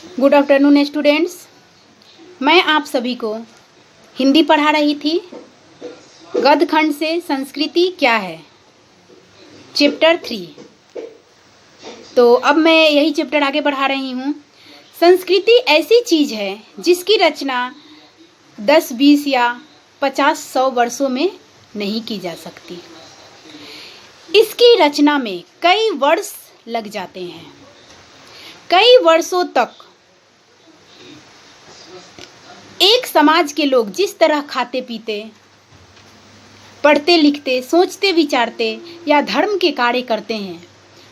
Good afternoon students. मैं आप सभी को हिंदी पढ़ा रही थी। गद्य खंड से संस्कृति क्या है, चैप्टर 3। तो अब मैं यही चैप्टर आगे बढ़ा रही हूँ। संस्कृति ऐसी चीज़ है जिसकी रचना 10, 20 या 50, 100 वर्षों में नहीं की जा सकती। इसकी रचना में कई वर्ष लग जाते हैं। कई वर्षों तक एक समाज के लोग जिस तरह खाते पीते, पढ़ते लिखते, सोचते विचारते या धर्म के कार्य करते हैं,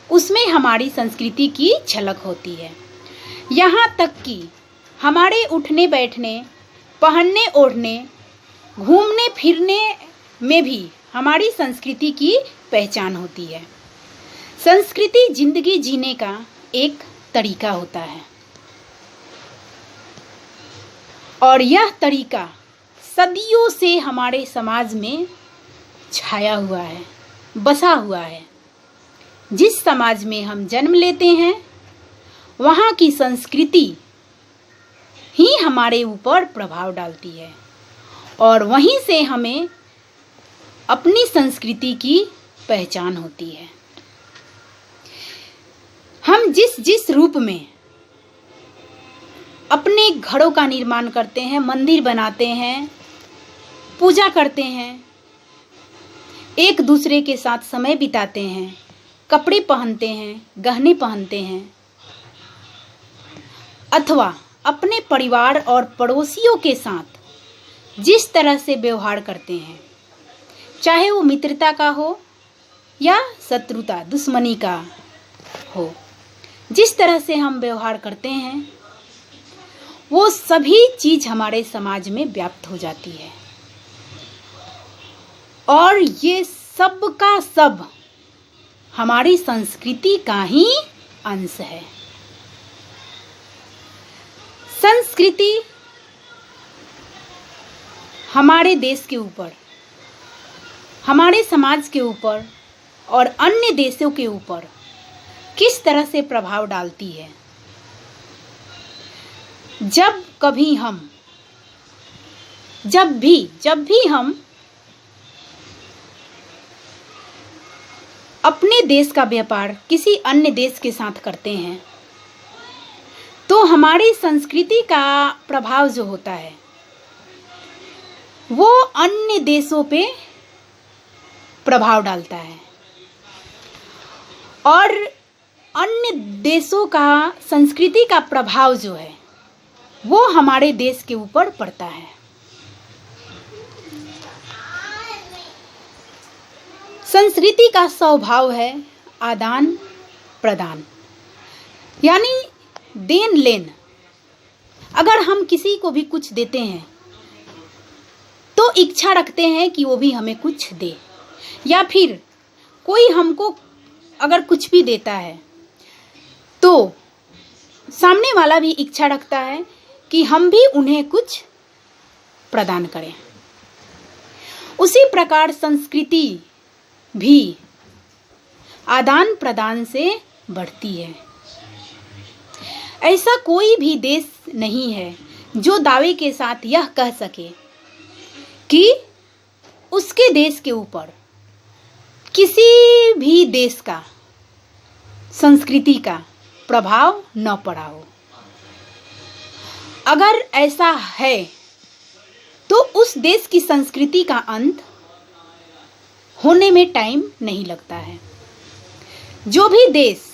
उसमें हमारी संस्कृति की झलक होती है। यहाँ तक कि हमारे उठने बैठने, पहनने ओढ़ने, घूमने फिरने में भी हमारी संस्कृति की पहचान होती है। संस्कृति जिंदगी जीने का एक तरीका होता है और यह तरीका सदियों से हमारे समाज में छाया हुआ है, बसा हुआ है। जिस समाज में हम जन्म लेते हैं, वहाँ की संस्कृति ही हमारे ऊपर प्रभाव डालती है और वहीं से हमें अपनी संस्कृति की पहचान होती है। हम जिस जिस रूप में अपने घरों का निर्माण करते हैं, मंदिर बनाते हैं, पूजा करते हैं, एक दूसरे के साथ समय बिताते हैं, कपड़े पहनते हैं, गहने पहनते हैं, अथवा अपने परिवार और पड़ोसियों के साथ जिस तरह से व्यवहार करते हैं, चाहे वो मित्रता का हो या शत्रुता, दुश्मनी का हो, जिस तरह से हम व्यवहार करते हैं, वो सभी चीज हमारे समाज में व्याप्त हो जाती है और ये सब का सब हमारी संस्कृति का ही अंश है। संस्कृति हमारे देश के ऊपर, हमारे समाज के ऊपर और अन्य देशों के ऊपर किस तरह से प्रभाव डालती है। जब भी हम अपने देश का व्यापार किसी अन्य देश के साथ करते हैं, तो हमारी संस्कृति का प्रभाव जो होता है वो अन्य देशों पे प्रभाव डालता है और अन्य देशों का संस्कृति का प्रभाव जो है वो हमारे देश के ऊपर पड़ता है। संस्कृति का स्वभाव है आदान प्रदान, यानी देन लेन। अगर हम किसी को भी कुछ देते हैं तो इच्छा रखते हैं कि वो भी हमें कुछ दे, या फिर कोई हमको अगर कुछ भी देता है तो सामने वाला भी इच्छा रखता है कि हम भी उन्हें कुछ प्रदान करें। उसी प्रकार संस्कृति भी आदान प्रदान से बढ़ती है। ऐसा कोई भी देश नहीं है जो दावे के साथ यह कह सके कि उसके देश के ऊपर किसी भी देश का संस्कृति का प्रभाव न पड़ा हो। अगर ऐसा है तो उस देश की संस्कृति का अंत होने में टाइम नहीं लगता है। जो भी देश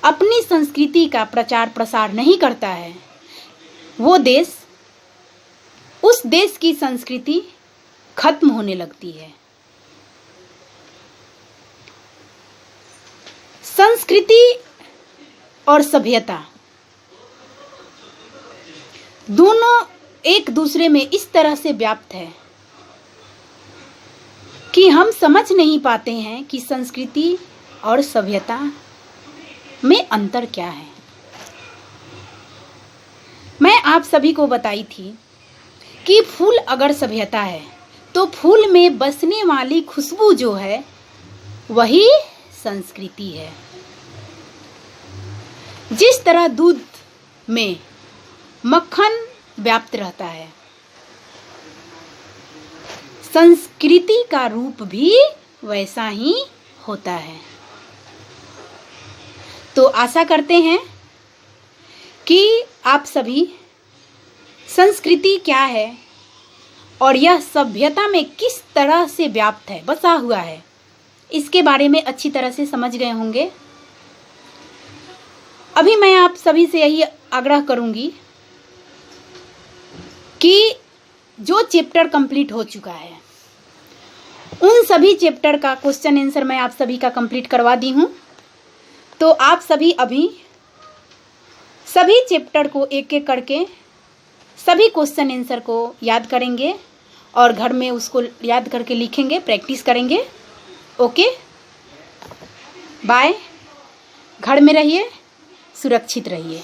अपनी संस्कृति का प्रचार प्रसार नहीं करता है, वो देश, उस देश की संस्कृति खत्म होने लगती है। संस्कृति और सभ्यता दोनों एक दूसरे में इस तरह से व्याप्त है कि हम समझ नहीं पाते हैं कि संस्कृति और सभ्यता में अंतर क्या है। मैं आप सभी को बताई थी कि फूल अगर सभ्यता है तो फूल में बसने वाली खुशबू जो है वही संस्कृति है। जिस तरह दूध में मक्खन व्याप्त रहता है। संस्कृति का रूप भी वैसा ही होता है। तो आशा करते हैं कि आप सभी संस्कृति क्या है और यह सभ्यता में किस तरह से व्याप्त है, बसा हुआ है, इसके बारे में अच्छी तरह से समझ गए होंगे। अभी मैं आप सभी से यही आग्रह करूंगी कि जो चैप्टर कंप्लीट हो चुका है उन सभी चैप्टर का क्वेश्चन आंसर मैं आप सभी का कंप्लीट करवा दी हूं। तो आप सभी अभी सभी चैप्टर को एक एक करके सभी क्वेश्चन आंसर को याद करेंगे और घर में उसको याद करके लिखेंगे, प्रैक्टिस करेंगे। Okay, bye. घर में रहिए, सुरक्षित रहिए।